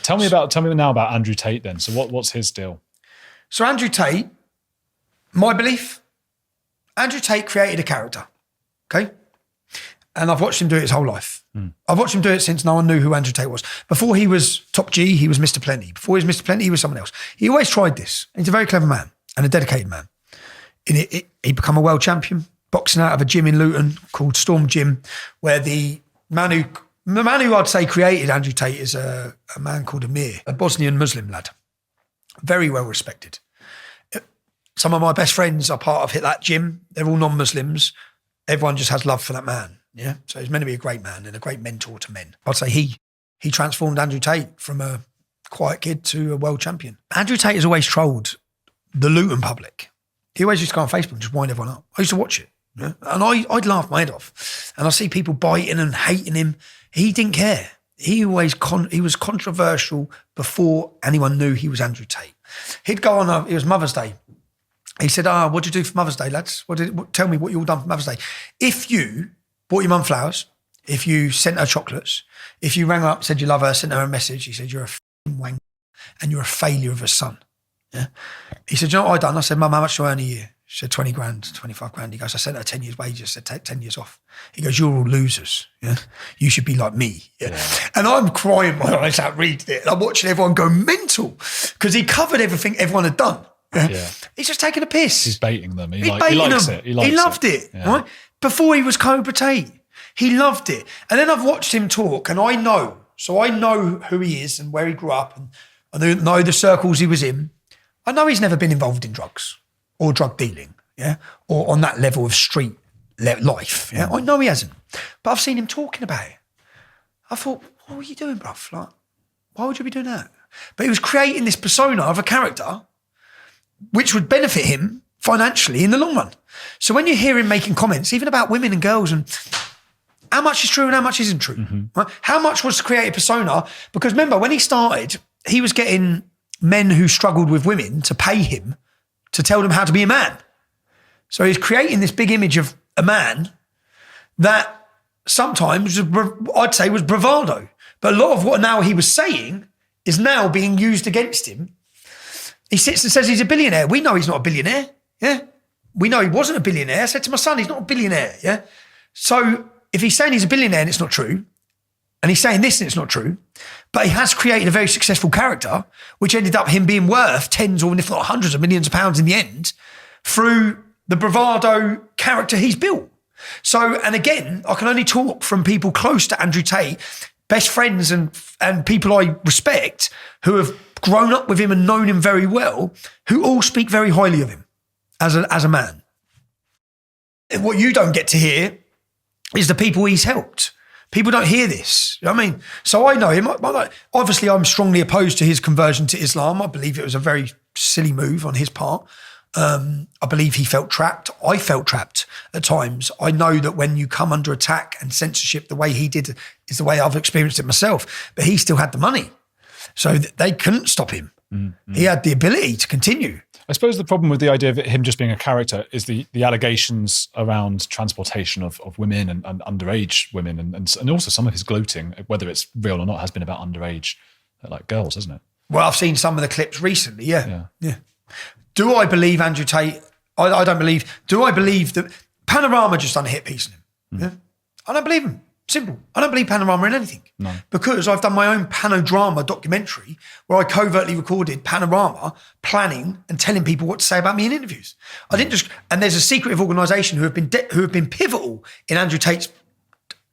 Tell me now about Andrew Tate then. So what's his deal? So Andrew Tate, my belief, Andrew Tate created a character, okay? And I've watched him do it his whole life. I've watched him do it since no one knew who Andrew Tate was. Before he was Top G, he was Mr. Plenty. Before he was Mr. Plenty, he was someone else. He always tried this. He's a very clever man and a dedicated man. He became a world champion, boxing out of a gym in Luton called Storm Gym, where the man who I'd say created Andrew Tate is a man called Amir, a Bosnian Muslim lad. Very well respected. Some of my best friends are part of that gym. They're all non-Muslims. Everyone just has love for that man. Yeah. So he's meant to be a great man and a great mentor to men. I'd say he transformed Andrew Tate from a quiet kid to a world champion. Andrew Tate has always trolled the Luton public. He always used to go on Facebook and just wind everyone up. I used to watch it. Yeah? And I'd laugh my head off. And I see people biting and hating him. He didn't care. He was controversial before anyone knew he was Andrew Tate. He'd go on, it was Mother's Day. He said, what'd you do for Mother's Day, lads? Tell me what you all done for Mother's Day. If you bought your mum flowers, if you sent her chocolates, if you rang her up, said you love her, sent her a message, he said, you're a f***ing wank and you're a failure of a son. Yeah. He said, you know what I done? I said, Mum, how much do I earn a year? She said, 20 grand, 25 grand. He goes, I sent her 10 years wages. I said, take 10 years off. He goes, you're all losers. Yeah. You should be like me. Yeah. And I'm crying my eyes out reading it. And I'm watching everyone go mental because he covered everything everyone had done. Yeah. He's just taking a piss. He's baiting them. He likes it. He loved it. Yeah. Right? Before he was Cobra Tate, he loved it. And then I've watched him talk and I know who he is and where he grew up and I know the circles he was in. I know he's never been involved in drugs or drug dealing, yeah, or on that level of street life. Yeah, I know he hasn't. But I've seen him talking about it. I thought, what were you doing, bruv? Like, why would you be doing that? But he was creating this persona of a character which would benefit him financially in the long run. So when you hear him making comments, even about women and girls and how much is true and how much isn't true, right? How much was to create a persona? Because remember, when he started, he was getting men who struggled with women to pay him to tell them how to be a man. So he's creating this big image of a man that sometimes, I'd say, was bravado. But a lot of what now he was saying is now being used against him. He sits and says he's a billionaire. We know he's not a billionaire. Yeah. We know he wasn't a billionaire. I said to my son, he's not a billionaire. Yeah. So if he's saying he's a billionaire and it's not true, and he's saying this and it's not true, but he has created a very successful character, which ended up him being worth tens or if not hundreds of millions of pounds in the end through the bravado character he's built. So, and again, I can only talk from people close to Andrew Tate, best friends and people I respect who have grown up with him and known him very well, who all speak very highly of him as a man. And what you don't get to hear is the people he's helped. People don't hear this. You know what I mean? So I know him. Obviously, I'm strongly opposed to his conversion to Islam. I believe it was a very silly move on his part. I believe he felt trapped. I felt trapped at times. I know that when you come under attack and censorship the way he did is the way I've experienced it myself. But he still had the money. So they couldn't stop him. Mm-hmm. He had the ability to continue. I suppose the problem with the idea of him just being a character is the allegations around transportation of women and underage women and also some of his gloating, whether it's real or not, has been about underage like girls, hasn't it? Well, I've seen some of the clips recently, yeah. Do I believe Andrew Tate? I don't believe. Do I believe that Panorama just done a hit piece on him? Yeah, I don't believe him. Simple. I don't believe Panorama in anything. No. Because I've done my own Panodrama documentary where I covertly recorded Panorama planning and telling people what to say about me in interviews. I didn't just, and there's a secretive organisation who have been pivotal in Andrew Tate's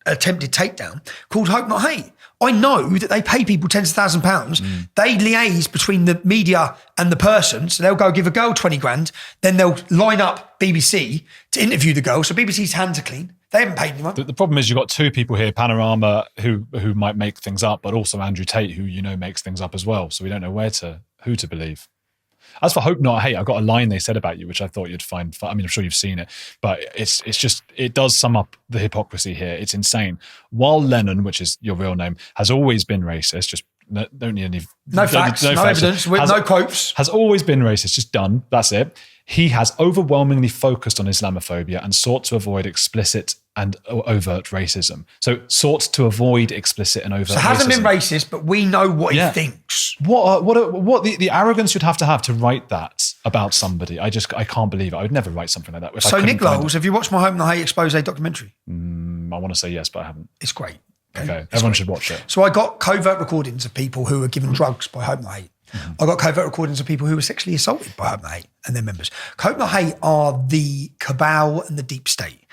attempted takedown called Hope Not Hate. I know that they pay people tens of thousands of pounds. They liaise between the media and the person. So they'll go give a girl 20 grand. Then they'll line up BBC to interview the girl. So BBC's hands are clean. They haven't paid anyone. The problem is you've got two people here, Panorama, who might make things up, but also Andrew Tate, who makes things up as well. So we don't know who to believe. As for Hope Not Hate, I got a line they said about you, which I thought you'd find fun. I mean, I'm sure you've seen it, but it does sum up the hypocrisy here. It's insane. While Lennon, which is your real name, has always been racist, just don't need any. No facts, no evidence, with no quotes. Has always been racist, just done. That's it. He has overwhelmingly focused on Islamophobia and sought to avoid explicit and overt racism. So sought to avoid explicit and overt racism. So hasn't been racist, but we know what he thinks. What the arrogance you'd have to write that about somebody. I can't believe it. I would never write something like that. So Nick Lowles, have you watched my Home and Hate expose documentary? I want to say yes, but I haven't. It's great. Okay, everyone should watch it. So I got covert recordings of people who were given drugs by Home and Hate. I got covert recordings of people who were sexually assaulted by Home and Hate and their members. Home and Hate are the cabal and the deep state.